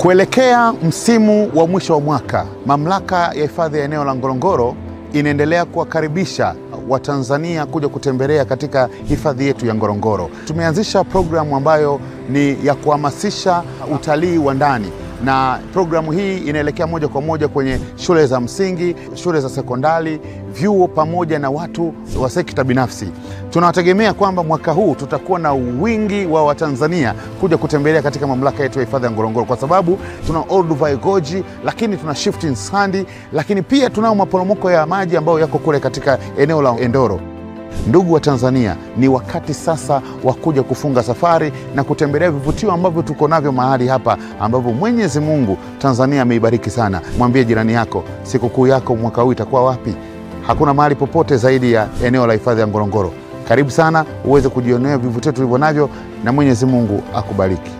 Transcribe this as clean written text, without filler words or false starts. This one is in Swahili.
Kuelekea msimu wa mwisho wa mwaka, Mamlaka ya Hifadhi ya Eneo la Ngorongoro inaendelea kuwakaribisha Watanzania kuja kutembelea katika hifadhi yetu ya Ngorongoro. Tumeanzisha programu ambayo ni ya kuhamasisha utalii wa ndani, na programu hii inaelekea moja kwa moja kwenye shule za msingi, shule za sekondari, vyuo pamoja na watu wa sekta binafsi. Tunawategemea kwamba mwaka huu tutakuwa na wingi wa Watanzania kuja kutembelea katika mamlaka yetu ya hifadhi ya Ngorongoro, kwa sababu tuna Olduvai Gorge, lakini tuna Shifting Sand, lakini pia tunao maporomoko ya maji ambayo yako kule katika eneo la Endoro. Ndugu wa Tanzania, ni wakati sasa wa kuja kufunga safari na kutembelea vivutio ambavyo tuko navyo mahali hapa, ambavyo Mwenyezi Mungu Tanzania ameibariki sana. Mwambie jirani yako, sikukuu yako mwaka huu itakuwa wapi? Hakuna mahali popote zaidi ya eneo la hifadhi ya Ngorongoro. Karibu sana uweze kujionea vivutio tulivyo navyo, na Mwenyezi Mungu akubariki.